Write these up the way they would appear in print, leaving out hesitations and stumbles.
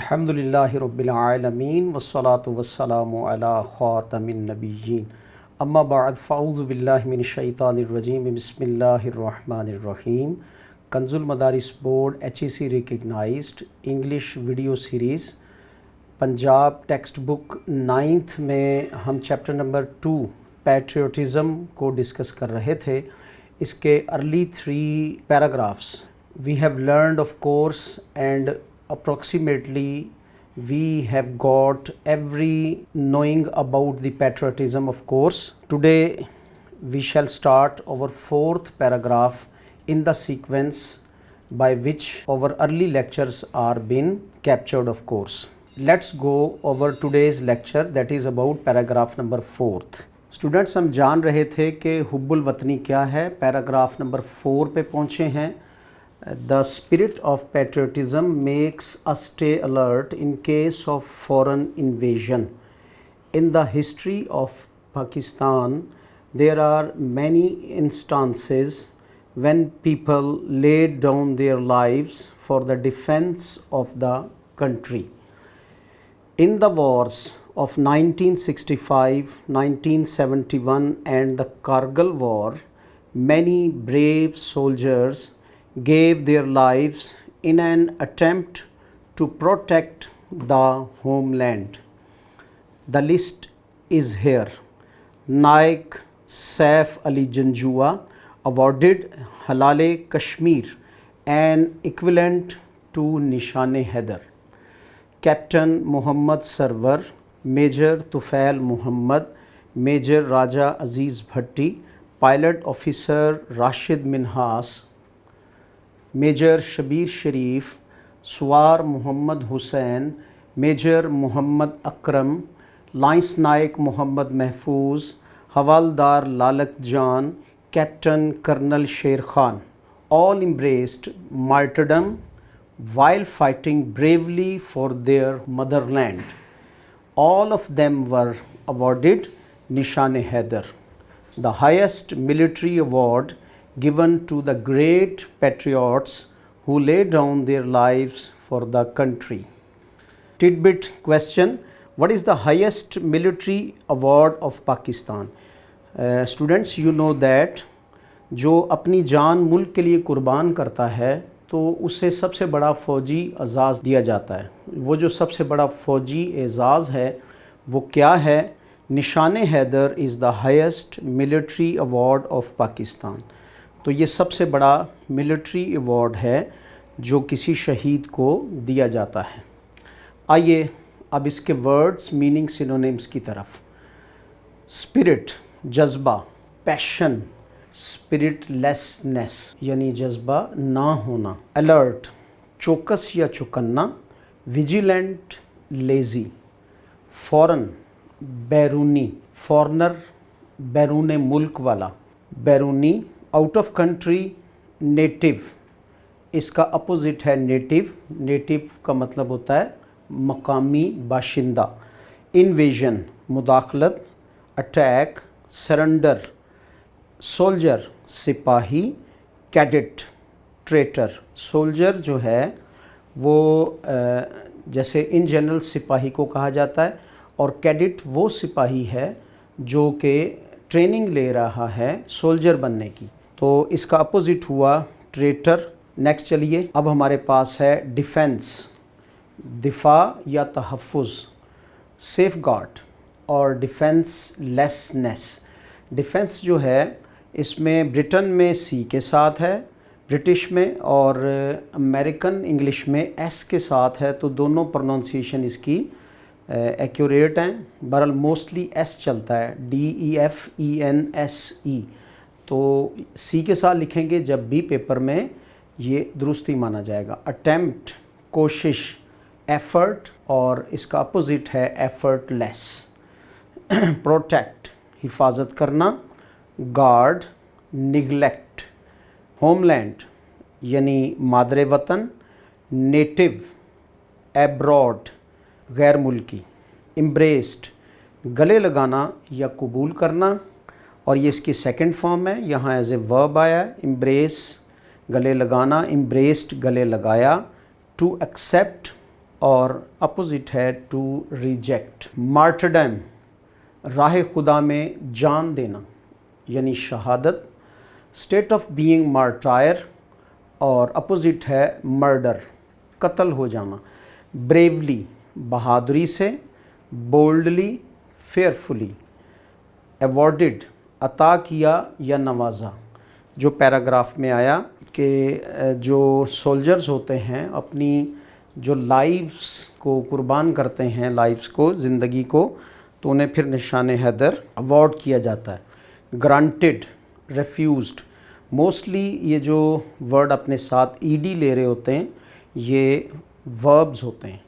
الحمدللہ رب العالمین والصلاة والسلام علی خاتم النبیین اما بعد فاعوذ باللہ من الشیطان الرجیم بسم اللہ الرحمن الرحیم۔ Kanz ul Madaris board HEC recognised English video series Punjab text book 9th میں ہم چیپٹر نمبر 2 پیٹریوٹزم کو ڈسکس کر رہے تھے۔ اس کے early 3 paragraphs we have learned of course, and approximately we have got every knowing about the patriotism of course. Today we shall start our 4th paragraph in the sequence by which our early lectures are been captured of course. Let's go over today's lecture, that is about paragraph number 4th. Students ہم جان رہے تھے کہ حب الوطنی کیا ہے، paragraph number 4 پہ پہنچے ہیں۔ The spirit of patriotism makes us stay alert in case of foreign invasion. In the history of Pakistan, there are many instances when people laid down their lives for the defense of the country. In the wars of 1965, 1971 and the Kargil War, many brave soldiers gave their lives in an attempt to protect the homeland. The list is here. Naik Saif Ali Janjua awarded Halal Kashmir, an equivalent to Nishan-e-Haidar. Captain Muhammad Sarwar, Major Tufail Muhammad, Major Raja Aziz Bhatti, Pilot Officer Rashid Minhas, Major Shabir Sharif, Swar Muhammad Hussain, Major Muhammad Akram, Lance Naik Muhammad Mahfouz, Havaldar Lalak Jan, Captain Colonel Sher Khan, all embraced martyrdom while fighting bravely for their motherland. All of them were awarded Nishan-e-Haidar, the highest military award given to the great patriots who laid down their lives for the country. Tidbit question: what is the highest military award of Pakistan? Students, you know that جو اپنی جان ملک کے لیے قربان کرتا ہے تو اسے سب سے بڑا فوجی اعزاز دیا جاتا ہے۔ وہ جو سب سے بڑا فوجی اعزاز ہے وہ کیا ہے؟ Nishan-e-Haider is the highest military award of Pakistan. تو یہ سب سے بڑا ملٹری ایوارڈ ہے جو کسی شہید کو دیا جاتا ہے۔ آئیے اب اس کے ورڈز میننگ سینونیمز کی طرف۔ اسپرٹ جذبہ، پیشن اسپرٹ لیسنس یعنی جذبہ نہ ہونا، الرٹ چوکس یا چوکنا، ویجیلنٹ لیزی، فورن بیرونی، فورنر بیرون ملک والا، بیرونی آؤٹ آف کنٹری، نیٹو اس کا اپوزٹ ہے نیٹو، نیٹو کا مطلب ہوتا ہے مقامی باشندہ، انویژن مداخلت، اٹیک سرنڈر، سولجر سپاہی، کیڈٹ ٹریٹر۔ سولجر جو ہے وہ جیسے ان جنرل سپاہی کو کہا جاتا ہے، اور کیڈٹ وہ سپاہی ہے جو کہ ٹریننگ لے رہا ہے سولجر بننے کی، تو اس کا اپوزٹ ہوا ٹریٹر۔ نیکسٹ چلیے، اب ہمارے پاس ہے ڈیفنس، دفاع یا تحفظ، سیف گارڈ اور ڈیفنس لیسنس۔ ڈیفنس جو ہے اس میں برٹن میں سی کے ساتھ ہے، برٹش میں، اور امریکن انگلش میں ایس کے ساتھ ہے، تو دونوں پروننسیشن اس کی ایکوریٹ ہیں۔ بہرحال موسٹلی ایس چلتا ہے، DEFENSE، تو سی کے ساتھ لکھیں گے جب بھی پیپر میں یہ درستی مانا جائے گا۔ اٹیمپٹ کوشش، ایفرٹ، اور اس کا اپوزٹ ہے ایفرٹ لیس۔ پروٹیکٹ حفاظت کرنا، گارڈ نگلیکٹ، ہوم لینڈ یعنی مادر وطن، نیٹو ایبراڈ غیر ملکی، امبریسڈ گلے لگانا یا قبول کرنا، اور یہ اس کی سیکنڈ فارم ہے، یہاں ایز اے ورب آیا ہے، امبریس گلے لگانا، امبریسڈ گلے لگایا، ٹو ایکسیپٹ اور اپوزٹ ہے ٹو ریجیکٹ. مارٹرڈم راہ خدا میں جان دینا یعنی شہادت. اسٹیٹ آف بینگ مارٹائر اور اپوزٹ ہے مرڈر قتل ہو جانا. بریولی بہادری سے. بولڈلی فیئرفلی. ایوارڈڈ عطا کیا یا نوازا. جو پیراگراف میں آیا کہ جو سولجرز ہوتے ہیں اپنی جو لائفز کو قربان کرتے ہیں، لائفز کو، زندگی کو، تو انہیں پھر نشان حیدر ایوارڈ کیا جاتا ہے. Granted refused. موسٹلی یہ جو ورڈ اپنے ساتھ ای ڈی لے رہے ہوتے ہیں یہ وربز ہوتے ہیں،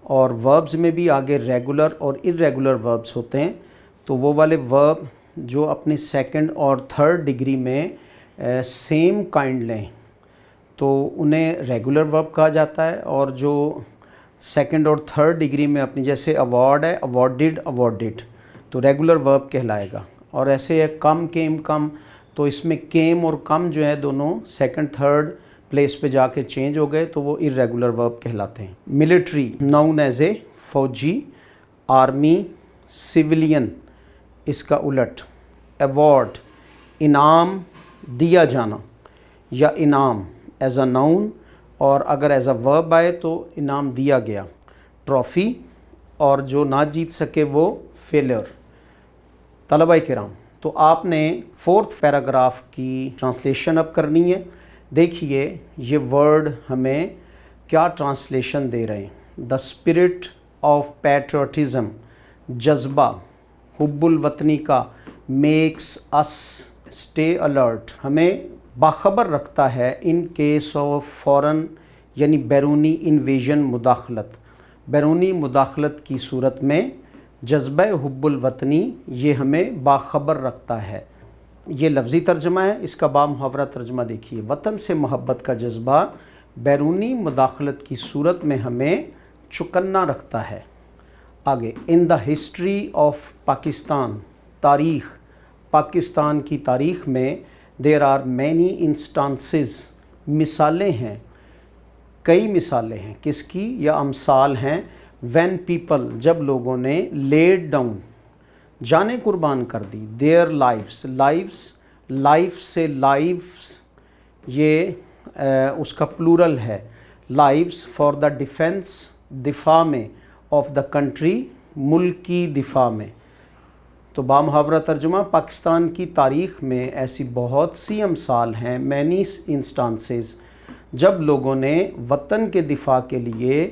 اور وربز میں بھی آگے ریگولر اور ارریگولر وربز ہوتے ہیں. تو وہ والے ورب جو اپنے سیکنڈ اور تھرڈ ڈگری میں سیم کائنڈ لیں تو انہیں ریگولر ورب کہا جاتا ہے، اور جو سیکنڈ اور تھرڈ ڈگری میں اپنی جیسے ایوارڈ ہے ایوارڈڈ ایوارڈڈ تو ریگولر ورب کہلائے گا. اور ایسے ہے کم کیم کم، تو اس میں کیم اور کم جو ہے دونوں سیکنڈ تھرڈ پلیس پہ جا کے چینج ہو گئے تو وہ ارریگولر ورب کہلاتے ہیں. ملٹری ناؤن ایز اے فوجی. آرمی سویلین اس کا الٹ. ایوارڈ انعام دیا جانا یا انعام ایز اے ناؤن، اور اگر ایز اے ورب آئے تو انعام دیا گیا. ٹرافی اور جو نہ جیت سکے وہ فیلر. طلبہ کرام تو آپ نے فورتھ پیراگراف کی ٹرانسلیشن اب کرنی ہے. دیکھیے یہ ورڈ ہمیں کیا ٹرانسلیشن دے رہے ہیں. دا اسپرٹ آف پیٹریوٹزم جذبہ حب الوطنی کا. میکس اس اسٹے الرٹ ہمیں باخبر رکھتا ہے ان کیس آف فورن یعنی بیرونی انویژن مداخلت. بیرونی مداخلت کی صورت میں جذبہ حب الوطنی یہ ہمیں باخبر رکھتا ہے. یہ لفظی ترجمہ ہے، اس کا بامحاورہ ترجمہ دیکھیے. وطن سے محبت کا جذبہ بیرونی مداخلت کی صورت میں ہمیں چکنا رکھتا ہے. آگے ان دا ہسٹری آف پاکستان. تاریخ پاکستان کی تاریخ میں دیر آر مینی انسٹانسز مثالیں ہیں، کئی مثالیں ہیں. کس کی؟ یا امثال ہیں. وین پیپل جب لوگوں نے لیڈ ڈاؤن جانیں قربان کر دی. دیئر لائفز لائفز لائف سے لائفز یہ اس کا پلورل ہے. لائفز فار دا ڈیفینس دفاع میں، آف دا کنٹری ملک کی دفاع میں. تو بامحاورہ ترجمہ پاکستان کی تاریخ میں ایسی بہت سی امثال ہیں، مینی انسٹانسز، جب لوگوں نے وطن کے دفاع کے لیے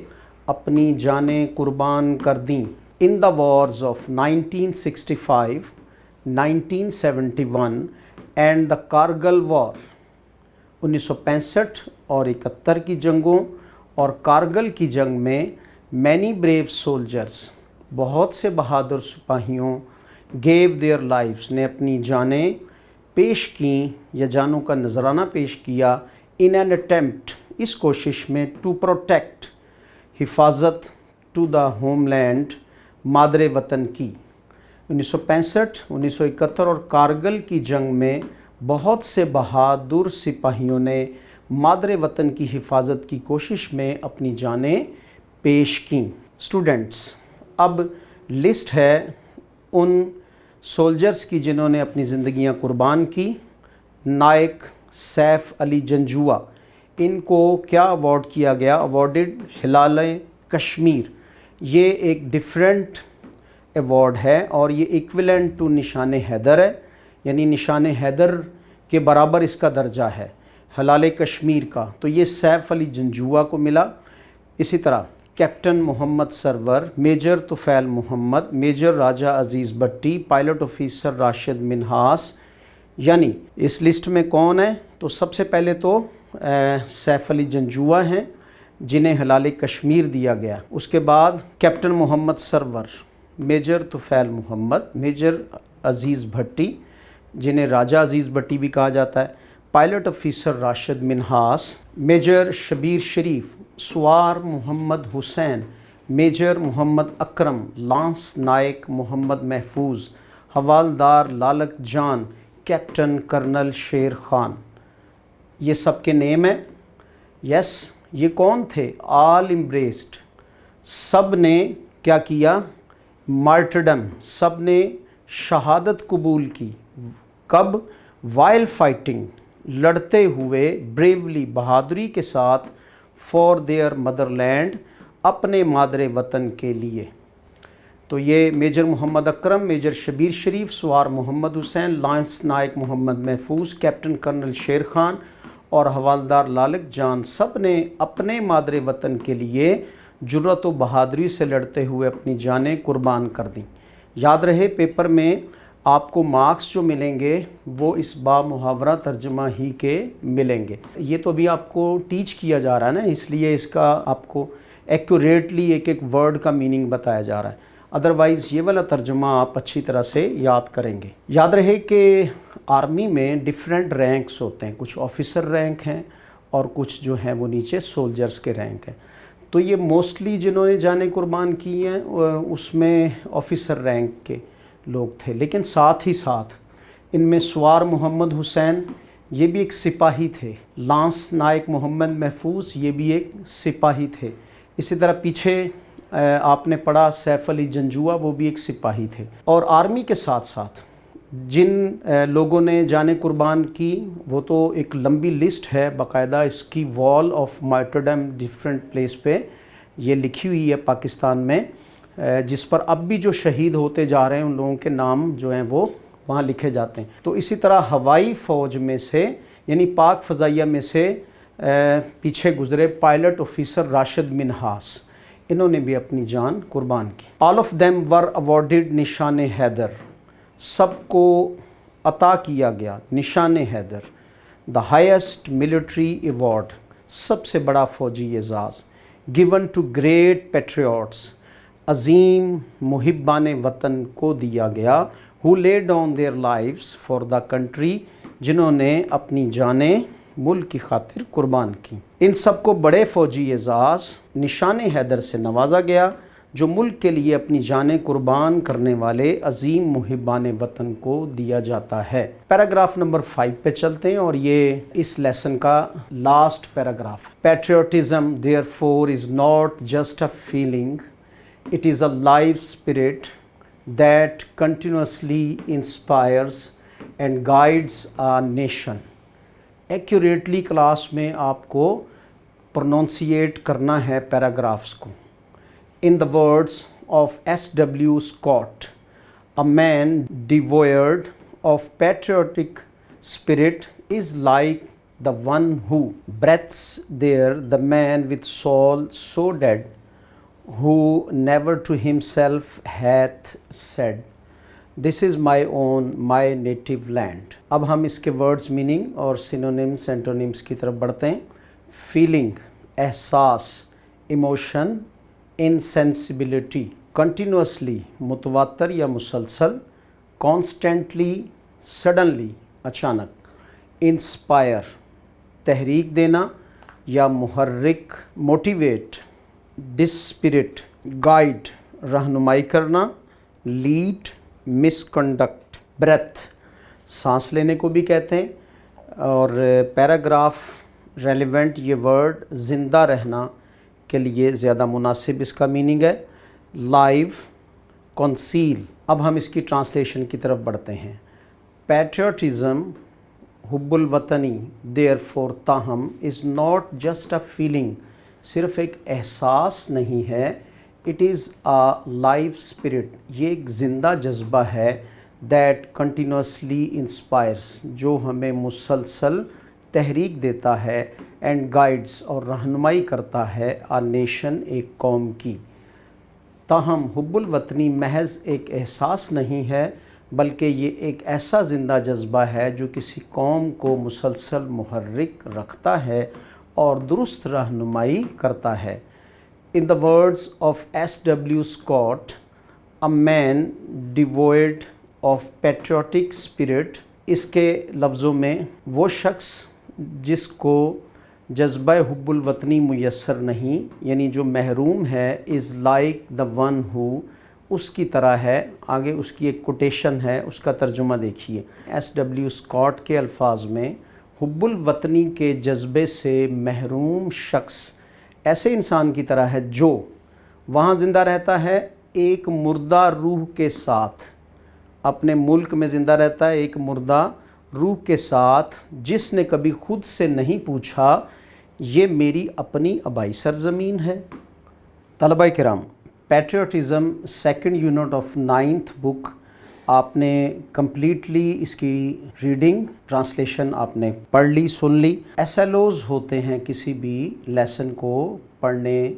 اپنی جانیں قربان کر دیں. In the wars of 1965 1971 and the Kargil war. 1965 اور 71 کی جنگوں اور کارگل کی جنگ میں مینی بریو سولجرز بہت سے بہادر سپاہیوں گیو دیئر لائفز نے اپنی جانیں پیش کیں یا جانوں کا نذرانہ پیش کیا. ان این اٹیمپٹ اس کوشش میں ٹو پروٹیکٹ حفاظت ٹو دا ہوم لینڈ مادر وطن کی. 1965 1971 اور کارگل کی جنگ میں بہت سے بہادر سپاہیوں نے مادر وطن کی حفاظت کی کوشش میں اپنی جانیں پیش کیں. اسٹوڈنٹس اب لسٹ ہے ان سولجرز کی جنہوں نے اپنی زندگیاں قربان کی. نائک سیف علی جنجوعہ، ان کو کیا ایوارڈ کیا گیا؟ ایوارڈڈ ہلال کشمیر. یہ ایک ڈیفرنٹ ایوارڈ ہے اور یہ ایکویلنٹ ٹو نشان حیدر ہے، یعنی نشان حیدر کے برابر اس کا درجہ ہے ہلال کشمیر کا. تو یہ سیف علی جنجوعہ کو ملا. اسی طرح captain Muhammad Sarwar, major Tufail Muhammad, major راجہ عزیز بٹی، پائلٹ آفیسر راشد منہاس. یعنی اس لسٹ میں کون ہے؟ تو سب سے پہلے تو سیف علی جنجوعہ ہیں جنہیں ہلال کشمیر دیا گیا. اس کے بعد captain Muhammad Sarwar, major Tufail Muhammad, major Aziz Bhatti جنہیں راجہ عزیز بٹی بھی کہا جاتا ہے، pilot officer Rashid Minhas, major Shabbir Sharif, Sowar Muhammad Hussain, major Muhammad Akram, lance Naik Muhammad Mahfuz, Havildar لالک جان، کیپٹن کرنل شیر خان. یہ سب کے نیم ہیں. یس یہ کون تھے؟ آل امبریسڈ سب نے کیا کیا؟ مارٹرڈم، سب نے شہادت قبول کی۔ کب؟ وائل فائٹنگ، لڑتے ہوئے، بریولی، بہادری کے ساتھ، فار دیئر مدر لینڈ، اپنے مادر وطن کے لیے۔ تو یہ میجر محمد اکرم، میجر شبیر شریف، سوار محمد حسین، لانس نائک محمد محفوظ، کیپٹن کرنل شیر خان اور حوالدار لالک جان سب نے اپنے مادر وطن کے لیے جرأت و بہادری سے لڑتے ہوئے اپنی جانیں قربان کر دیں۔ یاد رہے پیپر میں آپ کو مارکس جو ملیں گے وہ اس با محاورہ ترجمہ ہی کے ملیں گے۔ یہ تو بھی آپ کو ٹیچ کیا جا رہا ہے نا، اس لیے اس کا آپ کو ایکوریٹلی ایک ایک ورڈ کا میننگ بتایا جا رہا ہے، ادروائز یہ والا ترجمہ آپ اچھی طرح سے یاد کریں گے۔ یاد رہے کہ آرمی میں ڈیفرنٹ رینکس ہوتے ہیں، کچھ آفیسر رینک ہیں اور کچھ جو ہیں وہ نیچے سولجرز کے رینک ہیں۔ تو یہ موسٹلی جنہوں نے جانیں قربان کی ہیں اس میں آفیسر رینک کے لوگ تھے، لیکن ساتھ ہی ساتھ ان میں سوار محمد حسین یہ بھی ایک سپاہی تھے، لانس نائک محمد محفوظ یہ بھی ایک سپاہی تھے، اسی طرح پیچھے آپ نے پڑھا سیف علی جنجوعہ وہ بھی ایک سپاہی تھے۔ اور آرمی کے ساتھ ساتھ جن لوگوں نے جانیں قربان کی وہ تو ایک لمبی لسٹ ہے، باقاعدہ اس کی وال آف مارٹرڈم ڈیفرنٹ پلیس پہ یہ لکھی ہوئی ہے پاکستان میں، جس پر اب بھی جو شہید ہوتے جا رہے ہیں ان لوگوں کے نام جو ہیں وہ وہاں لکھے جاتے ہیں۔ تو اسی طرح ہوائی فوج میں سے یعنی پاک فضائیہ میں سے پیچھے گزرے پائلٹ آفیسر راشد منہاس، انہوں نے بھی اپنی جان قربان کی۔ All of them were awarded Nishan Haider, سب کو عطا کیا گیا Nishan Haider, the highest military award, سب سے بڑا فوجی اعزاز، given to great patriots، عظیم محبان وطن کو دیا گیا، who laid down their lives for the country، جنہوں نے اپنی جانیں ملک کی خاطر قربان کی۔ ان سب کو بڑے فوجی اعزاز نشان حیدر سے نوازا گیا جو ملک کے لیے اپنی جانیں قربان کرنے والے عظیم محبان وطن کو دیا جاتا ہے۔ پیراگراف نمبر 5 پہ چلتے ہیں اور یہ اس لیسن کا last paragraph. Patriotism therefore is not just a feeling, it is a life spirit that continuously inspires and guides a nation۔ Accurately class میں آپ کو پروننسیٹ کرنا ہے پیراگرافس کو۔ In the words of S.W. Scott, a man devoid of patriotic spirit is like the one who breathes there, the man with soul so dead, who never to himself hath said, This is my own, my native land۔ اب ہم اس کے words meaning اور synonyms اینٹونیمس کی طرف بڑھتے ہیں۔ Feeling, احساس، emotion, انسینسبلٹی، continuously, متواتر یا مسلسل، کانسٹنٹلی، سڈنلی، اچانک، انسپائر، تحریک دینا یا محرک، موٹیویٹ، ڈسپرٹ، گائیڈ، رہنمائی کرنا، لیڈ، مس کنڈکٹ، بریتھ، سانس لینے کو بھی کہتے ہیں، اور پیراگراف ریلیونٹ یہ ورڈ زندہ رہنا کے لیے زیادہ مناسب اس کا میننگ ہے، لائیو، کنسیل۔ اب ہم اس کی ٹرانسلیشن کی طرف بڑھتے ہیں۔ پیٹریوٹزم، حب الوطنی، therefore تاہم، is not just a feeling, صرف ایک احساس نہیں ہے، it is a life spirit, یہ ایک زندہ جذبہ ہے، دیٹ کنٹینوسلی انسپائرس، جو ہمیں مسلسل تحریک دیتا ہے، اینڈ گائیڈس، اور رہنمائی کرتا ہے، آ نیشن، ایک قوم کی۔ تاہم حب الوطنی محض ایک احساس نہیں ہے بلکہ یہ ایک ایسا زندہ جذبہ ہے جو کسی قوم کو مسلسل محرک رکھتا ہے اور درست رہنمائی کرتا ہے۔ In the words of S.W. Scott, a man devoid of patriotic spirit، اس کے لفظوں میں وہ شخص جس کو جذبہ حب الوطنی میسر نہیں، یعنی جو محروم ہے، is like the one who، اس کی طرح ہے۔ آگے اس کی ایک کوٹیشن ہے، اس کا ترجمہ دیکھیے۔ S.W. Scott کے الفاظ میں حب الوطنی کے جذبے سے محروم شخص ایسے انسان کی طرح ہے جو وہاں زندہ رہتا ہے ایک مردہ روح کے ساتھ، اپنے ملک میں زندہ رہتا ہے ایک مردہ روح کے ساتھ، جس نے کبھی خود سے نہیں پوچھا یہ میری اپنی آبائی سرزمین ہے۔ طلبہ کرام، patriotism second unit of 9th بک آپ نے کمپلیٹلی اس کی ریڈنگ ٹرانسلیشن آپ نے پڑھ لی، سن لی۔ SLOs ہوتے ہیں کسی بھی لیسن کو پڑھنے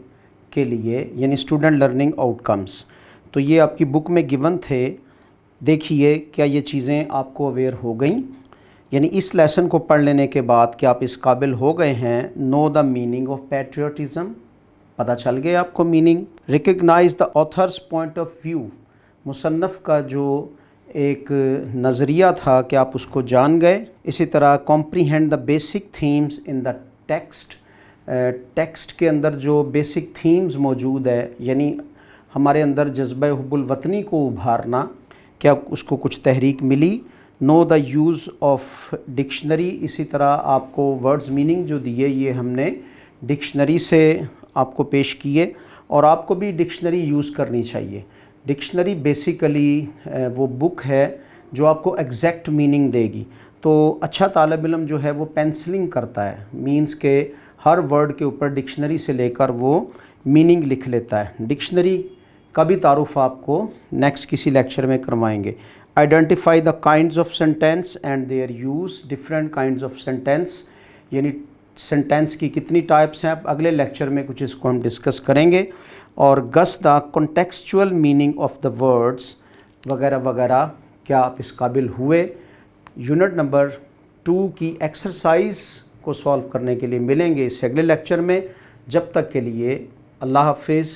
کے لیے، یعنی اسٹوڈنٹ لرننگ آؤٹ کمز، تو یہ آپ کی بک میں گیون تھے۔ دیکھیے کیا یہ چیزیں آپ کو اویئر ہو گئیں، یعنی اس لیسن کو پڑھ لینے کے بعد کیا آپ اس قابل ہو گئے ہیں know the meaning of patriotism, پتہ چل گیا آپ کو meaning. Recognise the author's point of view, مصنف کا جو ایک نظریہ تھا کہ آپ اس کو جان گئے۔ اسی طرح comprehend the basic themes in the text, text کے اندر جو بیسک تھیمز موجود ہے، یعنی ہمارے اندر جذبہ حب الوطنی کو ابھارنا، کیا اس کو کچھ تحریک ملی۔ نو دا یوز آف ڈکشنری، اسی طرح آپ کو ورڈز میننگ جو دیے یہ ہم نے ڈکشنری سے آپ کو پیش کیے، اور آپ کو بھی ڈکشنری یوز کرنی چاہیے۔ ڈکشنری بیسیکلی وہ بک ہے جو آپ کو ایگزیکٹ میننگ دے گی، تو اچھا طالب علم جو ہے وہ پینسلنگ کرتا ہے، مینز کہ ہر ورڈ کے اوپر ڈکشنری سے لے کر وہ میننگ لکھ لیتا ہے۔ ڈکشنری کا بھی تعارف آپ کو نیکسٹ کسی لیکچر میں کروائیں گے۔ Identify the kinds of sentence and their use, different kinds of sentence, یعنی سینٹینس کی کتنی ٹائپس ہیں، اگلے لیکچر میں کچھ اس کو ہم ڈسکس کریں گے۔ اور گس دا کنٹیکسچول میننگ آف دا ورڈز وغیرہ وغیرہ، کیا آپ اس قابل ہوئے۔ یونٹ نمبر 2 کی ایکسرسائز کو سولو کرنے کے لیے ملیں گے اس اگلے لیکچر میں۔ جب تک کے لیے اللہ حافظ۔